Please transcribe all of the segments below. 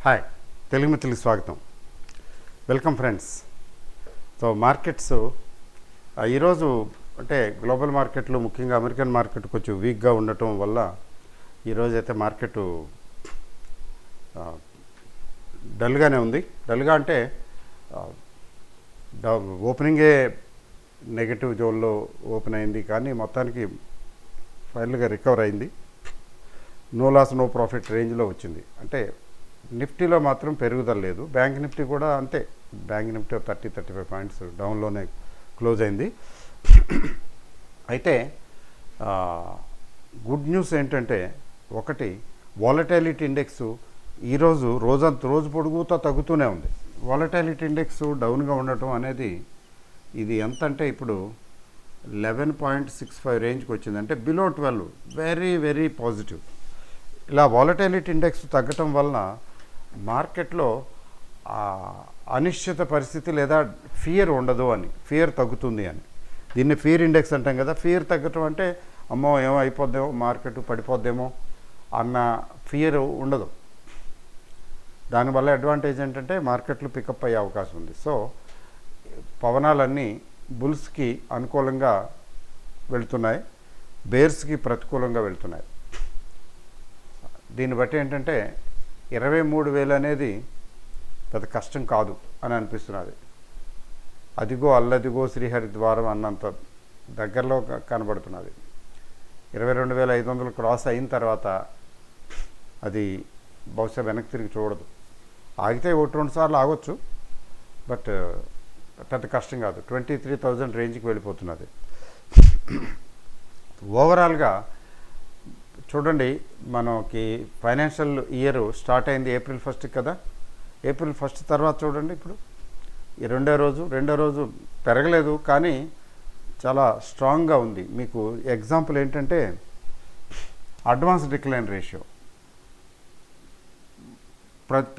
Hi, Telugu మిత్రులకు స్వాగతం. Welcome friends. So markets ఈరోజు అంటే గ్లోబల్ మార్కెట్లు ముఖ్యంగా అమెరికన్ మార్కెట్ కొంచెం వీక్గా ఉండటం వల్ల ఈరోజు అయితే మార్కెట్ డల్గానే ఉంది. డల్గా అంటే ఓపెనింగే నెగటివ్ జోన్లో ఓపెన్ అయింది, కానీ మొత్తానికి ఫైనల్గా రికవర్ అయింది. నో లాస్ నో ప్రాఫిట్ రేంజ్లో వచ్చింది. అంటే నిఫ్టీలో మాత్రం పెరుగుదల లేదు. బ్యాంక్ నిఫ్టీ కూడా అంతే. బ్యాంక్ నిఫ్టీ 30-35 పాయింట్స్ డౌన్లోనే క్లోజ్ అయింది. అయితే గుడ్ న్యూస్ ఏంటంటే, ఒకటి వాలటాలిటీ ఇండెక్స్ ఈరోజు రోజు పొడుగుతో తగ్గుతూనే ఉంది. వాలటాలిటీ ఇండెక్స్ డౌన్గా ఉండటం అనేది ఇది ఎంత అంటే ఇప్పుడు 11.65 రేంజ్కి వచ్చింది. అంటే బిలో 12, వెరీ వెరీ పాజిటివ్. ఇలా వాలటాలిటీ ఇండెక్స్ తగ్గటం వలన మార్కెట్లో అనిశ్చిత పరిస్థితి లేదా ఫియర్ ఉండదు అని, ఫియర్ తగ్గుతుంది అని. దీన్ని ఫియర్ ఇండెక్స్ అంటాం కదా. ఫియర్ తగ్గటం అంటే అమ్మో ఏమో అయిపోద్దేమో, మార్కెట్ పడిపోద్దేమో అన్న ఫియర్ ఉండదు. దానివల్ల అడ్వాంటేజ్ ఏంటంటే మార్కెట్లు పికప్ అయ్యే అవకాశం ఉంది. సో పవనాలన్నీ బుల్స్కి అనుకూలంగా వెళ్తున్నాయి, బేర్స్కి ప్రతికూలంగా వెళ్తున్నాయి. దీన్ని బట్టి ఏంటంటే 23,000 అనేది పెద్ద కష్టం కాదు అని అనిపిస్తున్నది. అదిగో అల్లదిగో శ్రీహరిద్వారం అన్నంత దగ్గరలో కనబడుతున్నది. 22,500 క్రాస్ అయిన తర్వాత అది బహుశా వెనక్కి తిరిగి చూడదు. ఆగితే 1-2 సార్లు ఆగొచ్చు, బట్ పెద్ద కష్టం కాదు. 23,000 రేంజ్కి వెళ్ళిపోతున్నది. ఓవరాల్గా చూడండి, మనకి ఫైనాన్షియల్ ఇయర్ స్టార్ట్ అయింది April 1 కదా. April 1 తర్వాత చూడండి, ఇప్పుడు ఈ రెండో రోజు పెరగలేదు, కానీ చాలా స్ట్రాంగ్గా ఉంది. మీకు ఎగ్జాంపుల్ ఏంటంటే అడ్వాన్స్ డిక్లైన్ రేషియో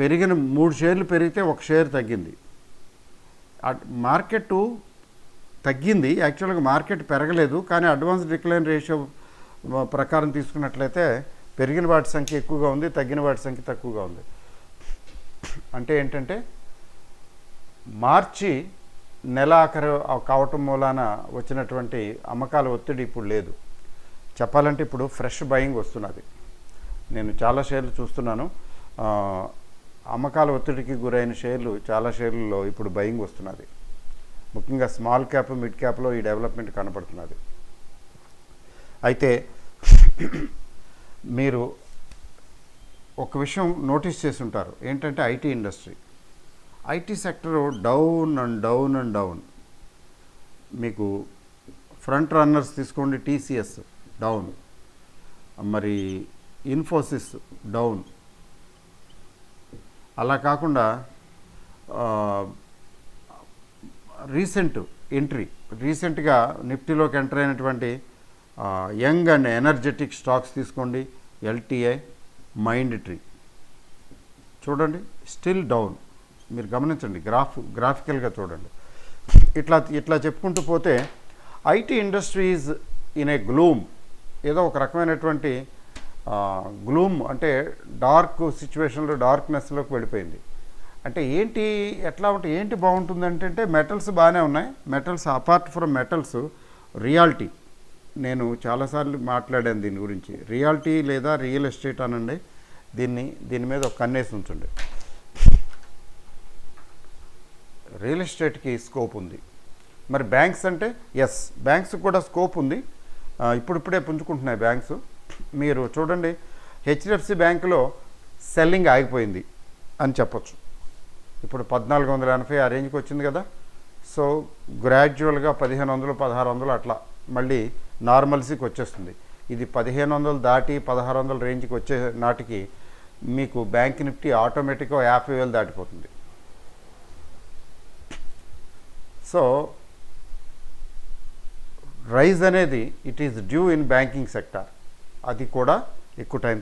పెరిగిన 3 షేర్లు పెరిగితే 1 షేర్ తగ్గింది. మార్కెట్ తగ్గింది, యాక్చువల్గా మార్కెట్ పెరగలేదు, కానీ అడ్వాన్స్ డిక్లైన్ రేషియో ప్రకారం తీసుకున్నట్లయితే పెరిగిన వాటి సంఖ్య ఎక్కువగా ఉంది, తగ్గిన వాటి సంఖ్య తక్కువగా ఉంది. అంటే ఏంటంటే మార్చి నెల ఆఖరు కావటం మూలాన వచ్చినటువంటి అమ్మకాల ఒత్తిడి ఇప్పుడు లేదు. చెప్పాలంటే ఇప్పుడు ఫ్రెష్ బయింగ్ వస్తున్నది. నేను చాలా షేర్లు చూస్తున్నాను. అమ్మకాల ఒత్తిడికి గురైన షేర్లు చాలా షేర్లలో ఇప్పుడు బయింగ్ వస్తున్నది. ముఖ్యంగా స్మాల్ క్యాప్, మిడ్ క్యాప్లో ఈ డెవలప్మెంట్ కనపడుతున్నది. అయితే మీరు ఒక విషయం నోటీస్ చేసి ఉంటారు, ఏంటంటే IT industry, IT sector down and down and down. మీకు ఫ్రంట్ రన్నర్స్ తీసుకోండి, TCS డౌన్, మరి ఇన్ఫోసిస్ డౌన్. అలా కాకుండా రీసెంట్గా నిఫ్టీలోకి ఎంటర్ అయినటువంటి యంగ్ అండ్ ఎనర్జెటిక్ స్టాక్స్ తీసుకోండి, LTI, మైండ్ ట్రీ చూడండి, స్టిల్ డౌన్. మీరు గమనించండి, గ్రాఫికల్గా చూడండి. ఇట్లా చెప్పుకుంటూ పోతే IT industries in a gloom, ఏదో ఒక రకమైనటువంటి గ్లూమ్ అంటే డార్క్ సిచ్యువేషన్లో, డార్క్నెస్లోకి వెళ్ళిపోయింది. అంటే ఏంటి బాగుంటుంది అంటే మెటల్స్ బాగానే ఉన్నాయి. Metals apart from metals, reality, నేను చాలాసార్లు మాట్లాడాను దీని గురించి. రియాలిటీ లేదా రియల్ ఎస్టేట్ అనండి, దీని మీద ఒక కన్నేసి ఉంచండి. రియల్ ఎస్టేట్కి స్కోప్ ఉంది. మరి బ్యాంక్స్ అంటే ఎస్, బ్యాంక్స్ కూడా స్కోప్ ఉంది. ఇప్పుడిప్పుడే పుంజుకుంటున్నాయి బ్యాంక్స్. మీరు చూడండి, HDFC బ్యాంకులో సెల్లింగ్ ఆగిపోయింది అని చెప్పొచ్చు. ఇప్పుడు 1480 ఆ రేంజ్కి వచ్చింది కదా. సో గ్రాడ్యువల్గా 1500, 1600 అట్లా మళ్ళీ నార్మల్సీకి వచ్చేస్తుంది. ఇది 1500 దాటి 1600 రేంజ్కి వచ్చే నాటికి మీకు బ్యాంక్ నిఫ్టీ ఆటోమేటిక్గా 50,000 దాటిపోతుంది. సో రైజ్ అనేది it is due in banking sector. అది కూడా ఎక్కువ టైం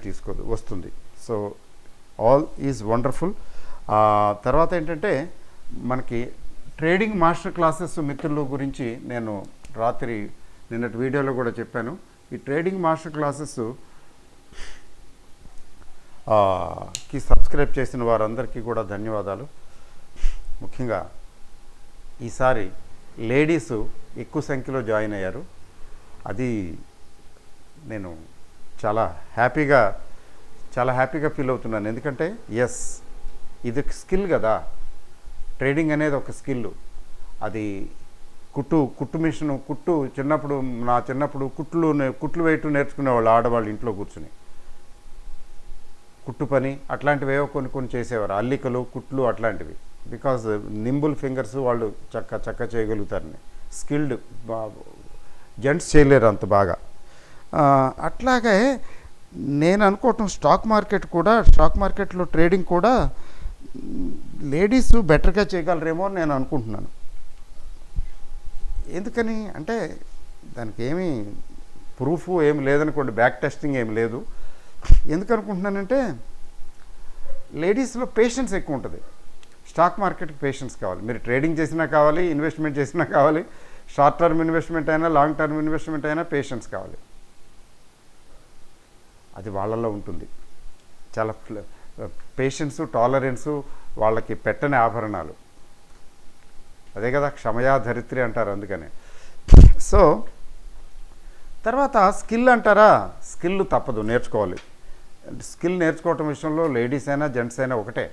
వస్తుంది. So all is wonderful. తర్వాత ఏంటంటే మనకి ట్రేడింగ్ మాస్టర్ క్లాసెస్ మిత్రుల గురించి నేను నిన్నటి వీడియోలో కూడా చెప్పాను. ఈ ట్రేడింగ్ మాస్టర్ క్లాసెస్ కి సబ్స్క్రైబ్ చేసిన వారందరికీ కూడా ధన్యవాదాలు. ముఖ్యంగా ఈసారి లేడీసు ఎక్కువ సంఖ్యలో జాయిన్ అయ్యారు. అది నేను చాలా హ్యాపీగా ఫీల్ అవుతున్నాను. ఎందుకంటే ఎస్, ఇది స్కిల్ కదా, ట్రేడింగ్ అనేది ఒక స్కిల్. అది కుట్టు మిషను నా చిన్నప్పుడు కుట్లు వేయటం నేర్చుకునేవాళ్ళు ఆడవాళ్ళు ఇంట్లో కూర్చుని. కుట్టు పని అట్లాంటివేవో కొన్ని చేసేవారు, అల్లికలు కుట్లు అట్లాంటివి. బికాజ్ నింబుల్ ఫింగర్స్ వాళ్ళు చక్క చేయగలుగుతారని. స్కిల్డ్ జెంట్స్ చేయలేరు అంత బాగా. అట్లాగే నేను అనుకోవటం స్టాక్ మార్కెట్లో ట్రేడింగ్ కూడా లేడీస్ బెటర్గా చేయగలరేమో అని నేను అనుకుంటున్నాను. ఎందుకని అంటే దానికి ఏమీ ప్రూఫ్ ఏమి లేదనుకోండి, బ్యాక్ టెస్టింగ్ ఏమి లేదు. ఎందుకు అనుకుంటున్నానంటే లేడీస్లో పేషెన్స్ ఎక్కువ ఉంటుంది. స్టాక్ మార్కెట్కి పేషెన్స్ కావాలి. మీరు ట్రేడింగ్ చేసినా కావాలి, ఇన్వెస్ట్మెంట్ చేసినా కావాలి, షార్ట్ టర్మ్ ఇన్వెస్ట్మెంట్ అయినా లాంగ్ టర్మ్ ఇన్వెస్ట్మెంట్ అయినా పేషెన్స్ కావాలి. అది వాళ్ళల్లో ఉంటుంది. చాలా పేషెన్సు, టాలరెన్సు వాళ్ళకి పెట్టని ఆభరణాలు. అదే కదా క్షమయా ధరిత్రి అంటారు. అందుకనే సో తర్వాత స్కిల్ అంటారా, స్కిల్ తప్పదు, నేర్చుకోవాలి. స్కిల్ నేర్చుకోవటం విషయంలో లేడీస్ అయినా జెంట్స్ అయినా ఒకటే.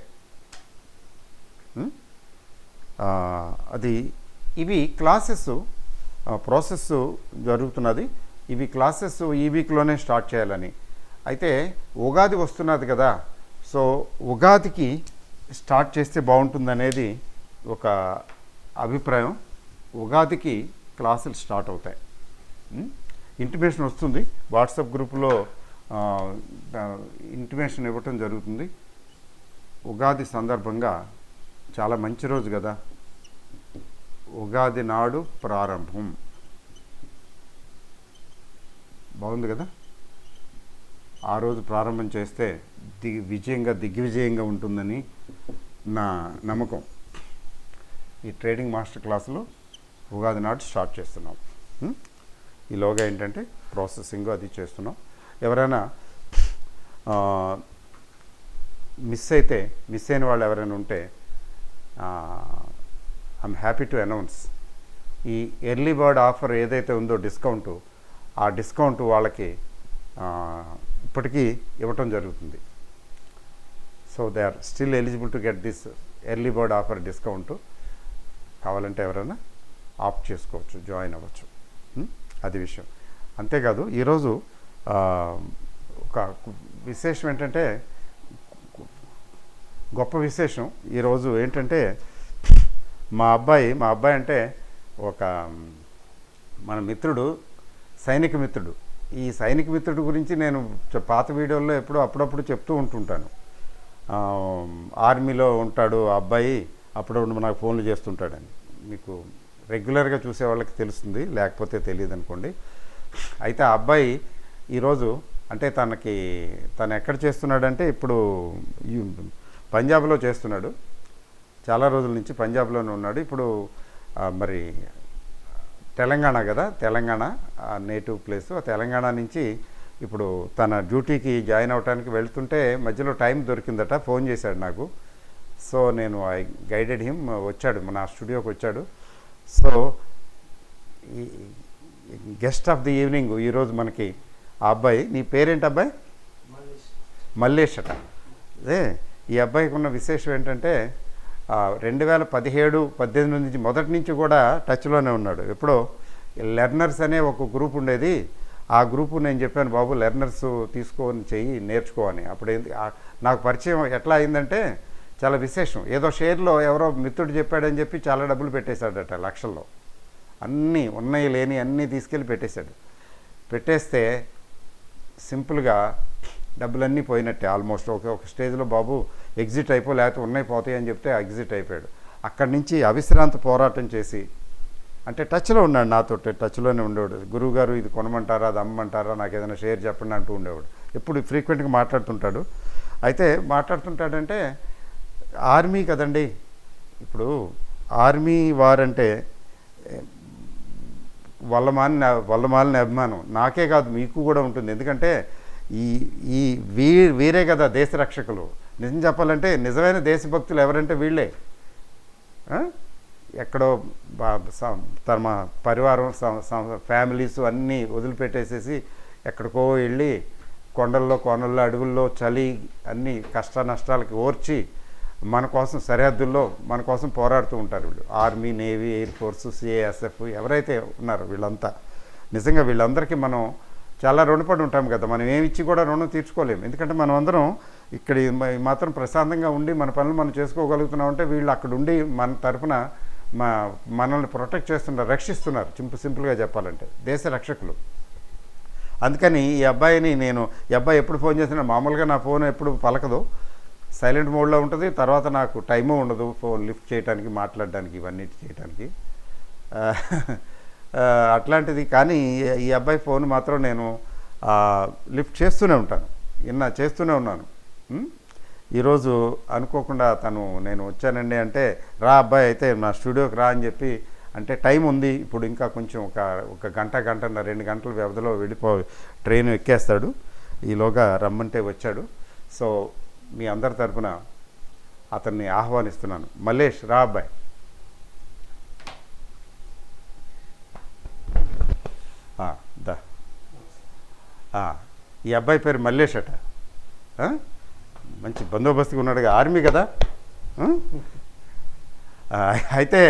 అది ఇవి క్లాసెస్ ప్రాసెస్ జరుగుతున్నది. ఇవి క్లాసెస్ ఈ వీక్లోనే స్టార్ట్ చేయాలని. అయితే ఉగాది వస్తున్నది కదా, సో ఉగాదికి స్టార్ట్ చేస్తే బాగుంటుందనేది ఒక అభిప్రాయం. ఉగాదికి క్లాసులు స్టార్ట్ అవుతాయి. ఇంటిమేషన్ వస్తుంది, వాట్సాప్ గ్రూపులో ఇంటిమేషన్ ఇవ్వటం జరుగుతుంది. ఉగాది సందర్భంగా చాలా మంచి రోజు కదా, ఉగాది నాడు ప్రారంభం. బాగుంది కదా. ఆ రోజు ప్రారంభం చేస్తే దిగ్విజయంగా ఉంటుందని నా నమ్మకం. ఈ ట్రేడింగ్ మాస్టర్ క్లాసులో ఉగాది నాడు స్టార్ట్ చేస్తున్నాం. ఈలోగా ఏంటంటే ప్రాసెసింగ్ అది చేస్తున్నాం. ఎవరైనా మిస్ అయిన వాళ్ళు ఎవరైనా ఉంటే ఐఎమ్ హ్యాపీ టు అనౌన్స్, ఈ ఎర్లీ బర్డ్ ఆఫర్ ఏదైతే ఉందో డిస్కౌంటు, ఆ డిస్కౌంట్ వాళ్ళకి ఇప్పటికీ ఇవ్వటం జరుగుతుంది. So they are still eligible to get this early bird offer discount. కావాలంటే ఎవరైనా ఆప్ట్ చేసుకోవచ్చు, జాయిన్ అవ్వచ్చు. అది విషయం. అంతేకాదు ఈరోజు ఒక విశేషం ఏంటంటే, గొప్ప విశేషం ఈరోజు ఏంటంటే, మా అబ్బాయి అంటే ఒక మన మిత్రుడు, సైనిక మిత్రుడు. ఈ సైనిక మిత్రుడి గురించి నేను పాత వీడియోల్లో అప్పుడప్పుడు చెప్తూ ఉంటుంటాను. ఆర్మీలో ఉంటాడు ఆ అబ్బాయి, అప్పుడప్పుడు నాకు ఫోన్లు చేస్తుంటాడని. మీకు రెగ్యులర్గా చూసే వాళ్ళకి తెలుస్తుంది, లేకపోతే తెలియదు అనుకోండి. అయితే ఆ అబ్బాయి ఈరోజు అంటే తను ఎక్కడ చేస్తున్నాడంటే, ఇప్పుడు పంజాబ్లో చేస్తున్నాడు. చాలా రోజుల నుంచి పంజాబ్లోనే ఉన్నాడు. ఇప్పుడు మరి తెలంగాణ కదా, తెలంగాణ నేటివ్ ప్లేసు. ఆ తెలంగాణ నుంచి ఇప్పుడు తన డ్యూటీకి జాయిన్ అవ్వడానికి వెళ్తుంటే మధ్యలో టైం దొరికిందట, ఫోన్ చేశాడు నాకు. సో నేను ఐ గైడెడ్ హిమ్, వచ్చాడు, నా స్టూడియోకి వచ్చాడు. సో ఈ గెస్ట్ ఆఫ్ ది ఈవినింగ్ ఈరోజు మనకి ఆ అబ్బాయి. నీ పేరేంటి అబ్బాయి? మల్లేష్ అట. అదే ఈ అబ్బాయికి ఉన్న విశేషం ఏంటంటే 2017-18 నుంచి మొదటి నుంచి కూడా టచ్లోనే ఉన్నాడు. ఎప్పుడో లెర్నర్స్ అనే ఒక గ్రూప్ ఉండేది. ఆ గ్రూపు నేను చెప్పాను, బాబు లెర్నర్స్ తీసుకొని చెయ్యి, నేర్చుకో అని. అప్పుడు నాకు పరిచయం ఎట్లా అయిందంటే చాలా విశేషం. ఏదో షేర్లో ఎవరో మిత్రుడు చెప్పాడని చెప్పి చాలా డబ్బులు పెట్టేశాడట, లక్షల్లో. అన్నీ ఉన్నాయి లేని అన్నీ తీసుకెళ్ళి పెట్టేస్తే సింపుల్గా డబ్బులన్నీ పోయినట్టే ఆల్మోస్ట్. ఒక స్టేజ్లో బాబు ఎగ్జిట్ లేకపోతే ఉన్నాయి పోతాయి అని చెప్తే ఎగ్జిట్ అయిపోయాడు. అక్కడి నుంచి అవిశ్రాంత పోరాటం చేసి, అంటే టచ్లో ఉన్నాడు నాతో, టచ్లోనే ఉండేవాడు. గురువుగారు ఇది కొనమంటారా, అది అమ్మంటారా, నాకు ఏదైనా షేర్ చెప్పండి అంటూ ఉండేవాడు. ఎప్పుడు ఫ్రీక్వెంట్గా మాట్లాడుతుంటాడు. అయితే మాట్లాడుతుంటాడంటే ఆర్మీ కదండి, ఇప్పుడు ఆర్మీ వారంటే వల్లమాలిన అభిమానం నాకే కాదు మీకు కూడా ఉంటుంది. ఎందుకంటే ఈ ఈ వీరే కదా దేశ రక్షకులు. నిజం చెప్పాలంటే నిజమైన దేశభక్తులు ఎవరంటే వీళ్ళే. ఎక్కడో తమ పరివారం ఫ్యామిలీస్ అన్నీ వదిలిపెట్టేసేసి ఎక్కడికో వెళ్ళి కొండల్లో కోనల్లో అడవుల్లో చలి అన్ని కష్ట నష్టాలకి ఓర్చి మన కోసం సరిహద్దుల్లో మన కోసం పోరాడుతూ ఉంటారు వీళ్ళు. Army, navy, air force, CISF ఎవరైతే ఉన్నారో వీళ్ళంతా నిజంగా వీళ్ళందరికీ మనం చాలా రుణపడి ఉంటాం కదా. మనం ఏమి ఇచ్చి కూడా రుణం తీర్చుకోలేము. ఎందుకంటే మనం అందరం ఇక్కడ మాత్రం ప్రశాంతంగా ఉండి మన పనులు మనం చేసుకోగలుగుతున్నామంటే వీళ్ళు అక్కడ ఉండి మన తరఫున మనల్ని ప్రొటెక్ట్ చేస్తున్నారు, రక్షిస్తున్నారు. సింపుల్గా చెప్పాలంటే దేశ రక్షకులు. అందుకని ఈ అబ్బాయిని ఈ అబ్బాయి ఎప్పుడు ఫోన్ చేసినా మామూలుగా నా ఫోన్ ఎప్పుడు పలకదు, సైలెంట్ మోడ్లో ఉంటుంది. తర్వాత నాకు టైము ఉండదు ఫోన్ లిఫ్ట్ చేయడానికి, మాట్లాడడానికి, ఇవన్నీ చేయడానికి. అట్లాంటిది. కానీ ఈ అబ్బాయి ఫోన్ మాత్రం నేను లిఫ్ట్ చేస్తూనే ఉంటాను, చేస్తూనే ఉన్నాను. ఈరోజు అనుకోకుండా నేను వచ్చానండి అంటే, రా అబ్బాయి అయితే నా స్టూడియోకి రా అని చెప్పి, అంటే టైం ఉంది ఇప్పుడు ఇంకా కొంచెం ఒక గంటన్నర 2 గంటల వ్యవధిలో ట్రైన్ ఎక్కేస్తాడు, ఈలోగా రమ్మంటే వచ్చాడు. సో మీ అందరి తరఫున అతన్ని ఆహ్వానిస్తున్నాను. మల్లేష్ రా అబ్బాయి. దా. ఈ అబ్బాయి పేరు మల్లేష్ అట. మంచి బందోబస్తుగా ఉన్నాడుగా, ఆర్మీ కదా. అయితే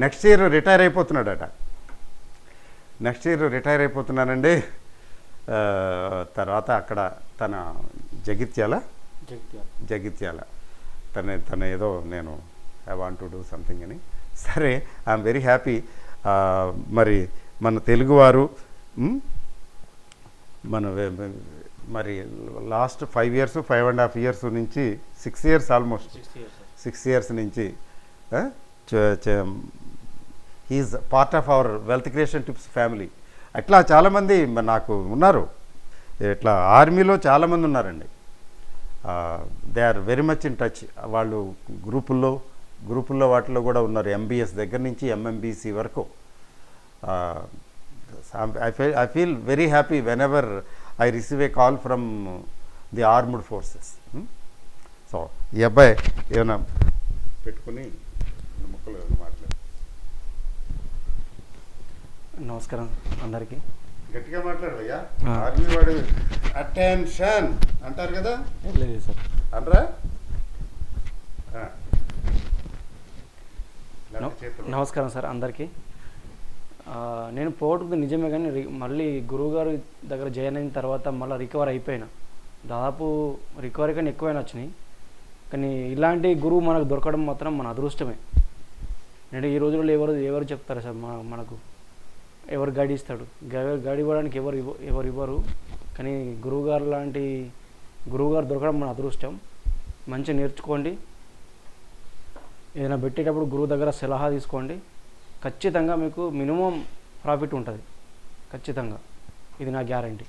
నెక్స్ట్ ఇయర్ రిటైర్ అయిపోతున్నాడట. నెక్స్ట్ ఇయర్ రిటైర్ అయిపోతున్నానండి. తర్వాత అక్కడ తన జగిత్యాల తన ఏదో నేను I want to do something అని. సరే, ఐఎమ్ వెరీ హ్యాపీ. మరి మన తెలుగువారు మరి లాస్ట్ 5 years 5.5 years నుంచి 6 years ఆల్మోస్ట్ 6 years నుంచి he's part of our wealth creation tips family. అట్లా చాలామంది నాకు ఉన్నారు, ఇట్లా ఆర్మీలో చాలామంది ఉన్నారండి. They are very much in touch. వాళ్ళు గ్రూపుల్లో వాటిలో కూడా ఉన్నారు. ఎంబీఎస్ దగ్గర నుంచి ఎంఎంబీసీ వరకు. I feel very happy whenever I receive a call from the armed forces. So ఈ అబ్బాయి ఏమైనా పెట్టుకుని ముక్కలు మాట్లాడు. నమస్కారం అందరికీ. గట్టిగా మాట్లాడు అయ్యా. ఆర్మీ వాడు అటెన్షన్ అంటారు కదా. లేదు సార్ అనరా. నమస్కారం సార్ అందరికీ. నేను పోవటం నిజమే, కానీ మళ్ళీ గురువుగారు దగ్గర జాయిన్ అయిన తర్వాత మళ్ళీ రికవర్ అయిపోయినా. దాదాపు రికవరీ కానీ ఎక్కువైనా వచ్చినాయి. కానీ ఇలాంటి గురువు మనకు దొరకడం మాత్రం మన అదృష్టమే. నేను ఈ రోజుల్లో ఎవరు చెప్తారు సార్ మనకు, ఎవరు గైడ్ ఇస్తాడు? గైడ్ ఇవ్వడానికి ఎవరు ఇవ్వరు. కానీ గురువుగారు దొరకడం మన అదృష్టం. మంచిగా నేర్చుకోండి. ఏదైనా పెట్టేటప్పుడు గురువు దగ్గర సలహా తీసుకోండి. ఖచ్చితంగా మీకు మినిమం ప్రాఫిట్ ఉంటుంది, ఖచ్చితంగా. ఇది నా గ్యారంటీ.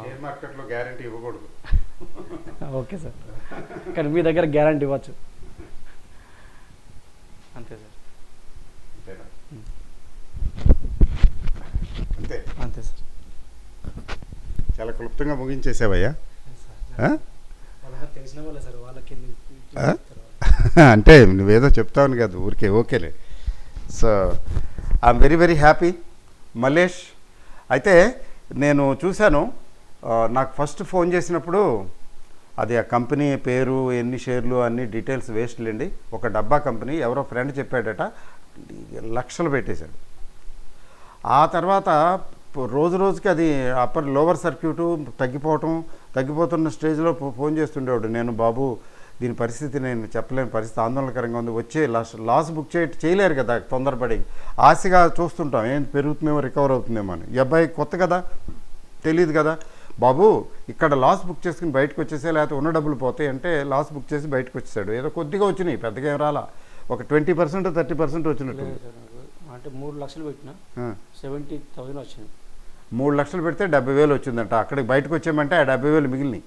షేర్ మార్కెట్లో గ్యారంటీ ఇవ్వకూడదు. ఓకే సార్, కానీ మీ దగ్గర గ్యారంటీ ఇవ్వచ్చు. అంతే సార్. అంతే సార్. చాలా క్లుప్తంగా ముగించేసావయ్యా. తెలిసిన వాళ్ళే సార్, వాళ్ళకి అంటే నువ్వేదో చెప్తావును కదా ఊరికే. ఓకేలే. So I'm very very happy Mallesh. అయితే నేను చూశాను, నాకు ఫస్ట్ ఫోన్ చేసినప్పుడు అది ఆ కంపెనీ పేరు, ఎన్ని షేర్లు, అన్ని డీటెయిల్స్ వేస్ట్లేండి. ఒక డబ్బా కంపెనీ, ఎవరో ఫ్రెండ్ చెప్పాడట, లక్షలు పెట్టేశాడు. ఆ తర్వాత రోజుకి అది లోవర్ సర్క్యూటు తగ్గిపోతున్న స్టేజ్లో ఫోన్ చేస్తుండేవాడు. నేను బాబు దీని పరిస్థితి నేను చెప్పలేని పరిస్థితి, ఆందోళనకరంగా ఉంది, వచ్చే లాస్ బుక్ చేయలేరు కదా తొందరపడి. ఆశగా చూస్తుంటాం ఏం పెరుగుతుందేమో, రికవర్ అవుతుందేమో అని. ఈ అబ్బాయి కొత్త కదా, తెలియదు కదా. బాబు ఇక్కడ లాస్ బుక్ చేసుకుని బయటకు వచ్చేసే, లేకపోతే ఉన్న డబ్బులు పోతాయి అంటే లాస్ బుక్ చేసి బయటకు వచ్చేసాడు. ఏదో కొద్దిగా వచ్చినాయి, పెద్దగా ఏం రాలా, ఒక 20% 30% వచ్చినట్టు. అంటే 3 లక్షలు పెట్టినా 70,000 వచ్చింది. 3 లక్షలు పెడితే 70,000 వచ్చిందంట. అక్కడికి బయటకు వచ్చామంటే ఆ 70,000 మిగిలినాయి.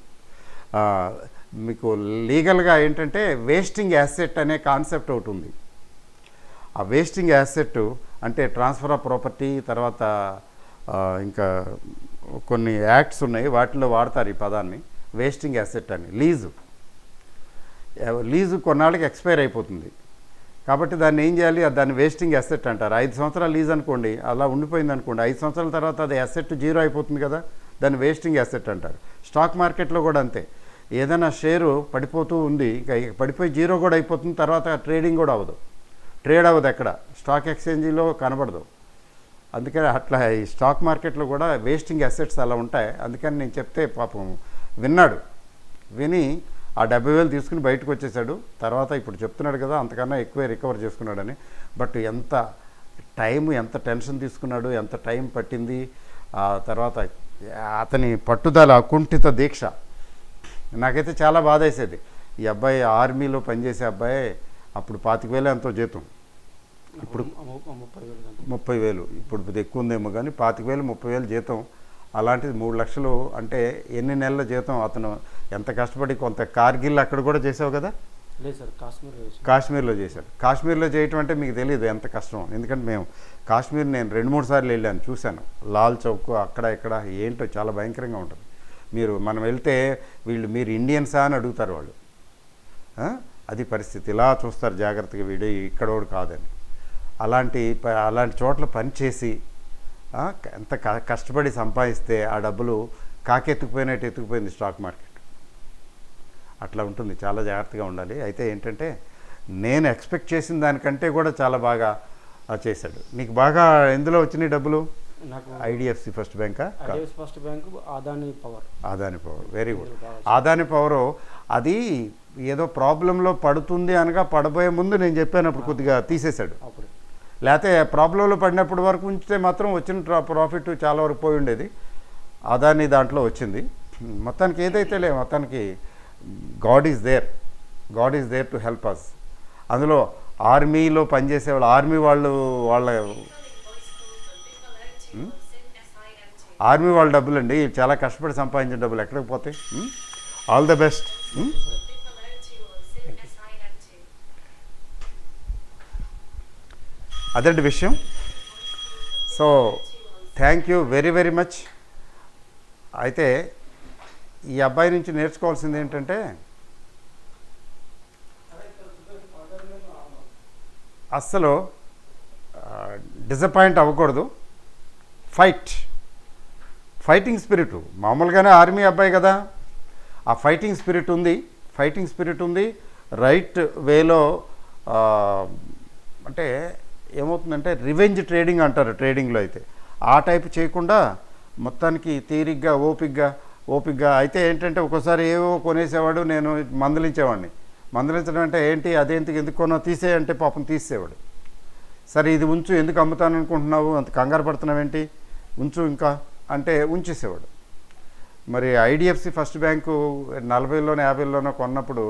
మీకు లీగల్గా ఏంటంటే వేస్టింగ్ యాసెట్ అనే కాన్సెప్ట్ ఒకటి ఉంది. ఆ వేస్టింగ్ యాసెట్ అంటే ట్రాన్స్ఫర్ ఆఫ్ ప్రాపర్టీ, తర్వాత ఇంకా కొన్ని యాక్ట్స్ ఉన్నాయి, వాటిలో వాడతారు ఈ పదాన్ని, వేస్టింగ్ అసెట్ అని. లీజు కొన్నాళ్ళకి ఎక్స్పైర్ అయిపోతుంది కాబట్టి దాన్ని ఏం చేయాలి, దాన్ని వేస్టింగ్ అసెట్ అంటారు. 5 సంవత్సరాల లీజ్ అనుకోండి, అలా ఉండిపోయింది అనుకోండి, 5 సంవత్సరాల తర్వాత అది అసెట్ జీరో అయిపోతుంది కదా, దాన్ని వేస్టింగ్ అసెట్ అంటారు. స్టాక్ మార్కెట్లో కూడా అంతే, ఏదైనా షేరు పడిపోతూ ఉంది, ఇంకా పడిపోయి జీరో కూడా అయిపోతుంది, తర్వాత ట్రేడింగ్ కూడా అవ్వదు, ట్రేడ్ అవ్వదు, ఎక్కడ స్టాక్ ఎక్స్చేంజీలో కనబడదు. అందుకని అట్లా ఈ స్టాక్ మార్కెట్లో కూడా వేస్టింగ్ అసెట్స్ అలా ఉంటాయి. అందుకని నేను చెప్తే పాపం విన్నాడు, విని ఆ 70,000 తీసుకుని బయటకు వచ్చేసాడు. తర్వాత ఇప్పుడు చెప్తున్నాడు కదా అంతకన్నా ఎక్కువే రికవర్ చేసుకున్నాడని. బట్ ఎంత టెన్షన్ తీసుకున్నాడు, ఎంత టైం పట్టింది, ఆ తర్వాత అతని పట్టుదల, అకుంఠిత దీక్ష నాకైతే చాలా బాధ వేసేది. ఈ అబ్బాయి ఆర్మీలో పనిచేసే అబ్బాయి, అప్పుడు 25,000 ఎంతో జీతం, ఇప్పుడు 30,000, ఇప్పుడు ఎక్కువ ఉందేమో కానీ 25,000 30,000 జీతం. అలాంటిది 3 లక్షలు అంటే ఎన్ని నెలల జీతం. అతను ఎంత కష్టపడి, కొంత కార్గిల్ అక్కడ కూడా చేసావు కదా? లేదు సార్, కాశ్మీర్లో చేశాడు. కాశ్మీర్లో చేయటం అంటే మీకు తెలియదు ఎంత కష్టం. ఎందుకంటే మేము కాశ్మీర్ నేను 2-3 సార్లు వెళ్ళాను, చూశాను. లాల్ చౌక్ అక్కడ ఇక్కడ ఏంటో చాలా భయంకరంగా ఉంటుంది. మనం వెళ్తే మీరు ఇండియన్సా అని అడుగుతారు వాళ్ళు. అది పరిస్థితి, ఇలా చూస్తారు జాగ్రత్తగా, వీడు ఇక్కడోడు కాదని. అలాంటి చోట్ల పనిచేసి ఎంత కష్టపడి సంపాదిస్తే ఆ డబ్బులు కాకెత్తుకుపోయినట్టు ఎత్తుకుపోయింది స్టాక్ మార్కెట్. అట్లా ఉంటుంది, చాలా జాగ్రత్తగా ఉండాలి. అయితే ఏంటంటే నేను ఎక్స్పెక్ట్ చేసిన దానికంటే కూడా చాలా బాగా చేశాడు. నీకు బాగా ఎందులో వచ్చినాయి డబ్బులు? నాకు ఐడిఎఫ్సి ఫస్ట్ బ్యాంకా? First bank Adani power. Very good. Adani power అది ఏదో ప్రాబ్లంలో పడుతుంది అనగా పడబోయే ముందు నేను చెప్పాను, అప్పుడు కొద్దిగా తీసేశాడు. లేకపోతే ప్రాబ్లంలో పడినప్పటి వరకు ఉంచితే మాత్రం వచ్చిన ప్రాఫిట్ చాలా వరకు పోయి ఉండేది. అదాని దాంట్లో వచ్చింది. మొత్తానికి ఏదైతే మొత్తానికి God is there to help us. అందులో ఆర్మీలో పనిచేసేవాళ్ళు, ఆర్మీ వాళ్ళ డబ్బులు అండి, చాలా కష్టపడి సంపాదించిన డబ్బులు ఎక్కడికి పోతాయి? All the best. అదండి విషయం. So thank you very very much. అయితే ఈ అబ్బాయి నుంచి నేర్చుకోవాల్సింది ఏంటంటే, అస్సలు డిసప్పాయింట్ అవ్వకూడదు. ఫైటింగ్ స్పిరిట్, మామూలుగానే ఆర్మీ అబ్బాయి కదా, ఆ ఫైటింగ్ స్పిరిట్ ఉంది. రైట్ వేలో అంటే ఏమవుతుందంటే రివెంజ్ ట్రేడింగ్ అంటారు ట్రేడింగ్లో. అయితే ఆ టైప్ చేయకుండా మొత్తానికి తీరిగ్గా ఓపిగ్గా అయితే ఏంటంటే ఒక్కోసారి ఏవో కొనేసేవాడు, నేను మందలించడం అంటే ఏంటి, అదేంటి, ఎందుకు కొన్నా, తీసేయంటే పాపం తీసేవాడు. సరే ఇది ఉంచు, ఎందుకు అమ్ముతాను అనుకుంటున్నావు, అంత కంగారు పడుతున్నావేంటి, ఉంచు ఇంకా అంటే ఉంచేసేవాడు. మరి ఐడిఎఫ్సి ఫస్ట్ బ్యాంకు 40,000లోనో 50,000లోనో కొన్నప్పుడు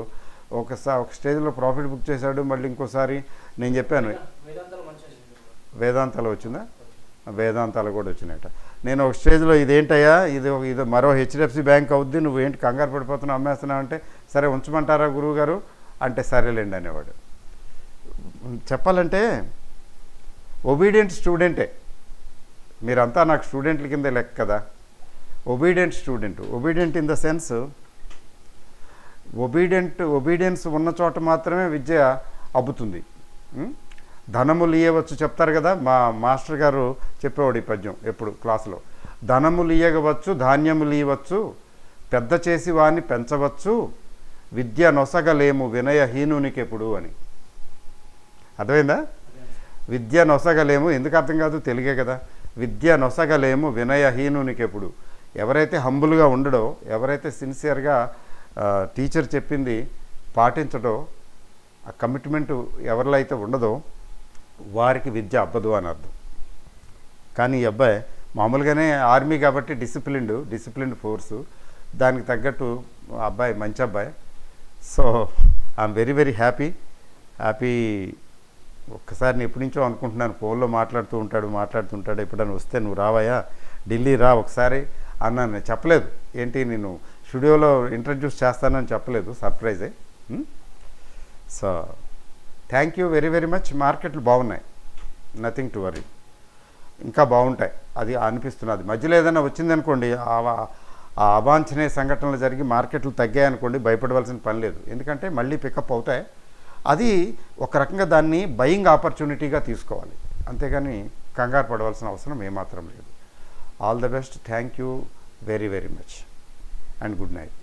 ఒక స్టేజ్లో ప్రాఫిట్ బుక్ చేశాడు. మళ్ళీ ఇంకోసారి నేను చెప్పాను, వేదాంతాలు వచ్చిందా? వేదాంతాలు కూడా వచ్చినాయట. నేను ఒక స్టేజ్లో ఇదేంటయ్యా, ఇది మరో హెచ్డిఎఫ్సి బ్యాంక్ అవుద్ది, నువ్వు ఏంటి కంగారు పడిపోతున్నావు, అమ్మేస్తున్నావు అంటే, సరే ఉంచమంటారా గురువు గారు అంటే, సరేలేండి అనేవాడు. చెప్పాలంటే ఒబీడియంట్ స్టూడెంటే. మీరంతా నాకు స్టూడెంట్ల కింద లెక్క కదా. Obedient in the sense, obedience ఉన్న చోట మాత్రమే విద్య అబ్బుతుంది. ధనము లీయవచ్చు చెప్తారు కదా, మా మాస్టర్ గారు చెప్పేవాడు ఈ పద్యం ఎప్పుడు క్లాసులో. ధనము లీయగవచ్చు, ధాన్యము లీయవచ్చు, పెద్ద చేసి వాణ్ణి పెంచవచ్చు, విద్య నొసగలేము వినయహీనునికెప్పుడు అని. అర్థమైందా? విద్య నొసగలేము, ఎందుకు అర్థం కాదు, తెలుగే కదా. విద్య నొసగలేము వినయహీనునికెప్పుడు. ఎవరైతే హంబుల్గా ఉండడో, ఎవరైతే సిన్సియర్గా టీచర్ చెప్పింది పాటించడో, ఆ కమిట్మెంటు ఎవరిలో అయితే ఉండదో వారికి విద్య అబ్బదు అని అర్థం. కానీ ఈ అబ్బాయి మామూలుగానే ఆర్మీ కాబట్టి డిసిప్లిన్డ్ ఫోర్సు, దానికి తగ్గట్టు అబ్బాయి మంచి అబ్బాయి. So I'm very very happy. ఒక్కసారి నేను ఎప్పటి నుంచో అనుకుంటున్నాను, ఫోన్లో మాట్లాడుతుంటాడు, ఎప్పుడైనా వస్తే నువ్వు రావయ్యా, ఢిల్లీ రా ఒకసారి అన్నాను. నేను చెప్పలేదు, ఏంటి నేను స్టూడియోలో ఇంట్రడ్యూస్ చేస్తానని చెప్పలేదు, సర్ప్రైజే. So thank you very very much. మార్కెట్లు బాగున్నాయి, నథింగ్ టు వరీ. ఇంకా బాగుంటాయి అది అనిపిస్తున్నది. మధ్యలో ఏదైనా వచ్చిందనుకోండి, ఆ అవాంఛనీయ సంఘటనలు జరిగి మార్కెట్లు తగ్గాయనుకోండి, భయపడవలసిన పని లేదు. ఎందుకంటే మళ్ళీ పికప్ అవుతాయి. అది ఒక రకంగా దాన్ని బయింగ్ ఆపర్చునిటీగా తీసుకోవాలి, అంతేగాని కంగారు పడవలసిన అవసరం ఏమాత్రం లేదు. All the best. Thank you very very much and good night.